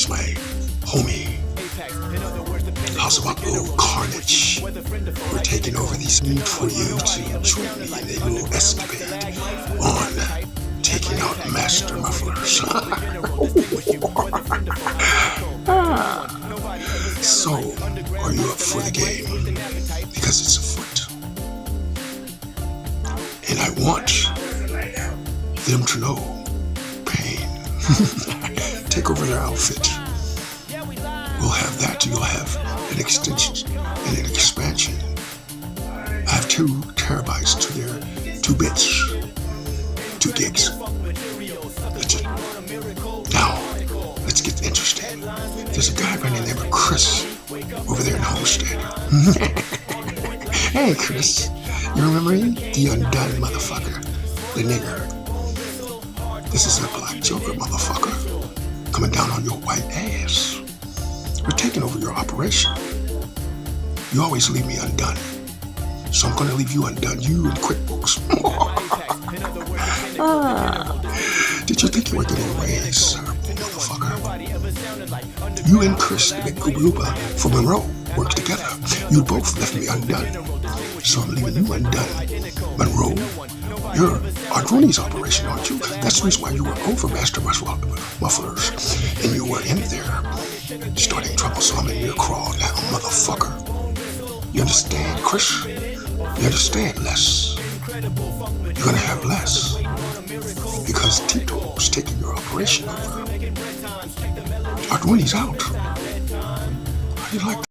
is my homie. How's about little Carnage? We're taking over these meat for you to join me in a little escapade on taking out Master Mufflers. So, are you up for the game? Because it's afoot. And I want them to know pain. Take over their outfit. We'll have that. You'll have an extension and an expansion. I have 2 terabytes to their 2 bits, 2 gigs. That's it. Now, let's get interesting. There's a guy by the name of Chris over there in Homestead. Hey, Chris. You remember him? The undone motherfucker. The nigger. This is a black joker motherfucker coming down on your white ass. We're taking over your operation. You always leave me undone. So I'm gonna leave you undone. You and QuickBooks. Did you think you were getting raised, motherfucker? You and Chris, the big Gooba from Monroe, worked together. You both left me undone. So I'm leaving you undone. Monroe, you're on Rooney's operation, aren't you? That's the reason why you were over Master Mufflers. And you were in there starting trouble, so I'm in your crawl now, motherfucker. You understand, Chris? You understand, Les? You're gonna have less. Because Tito's taking your operation over. Rooney's out. How do you like that?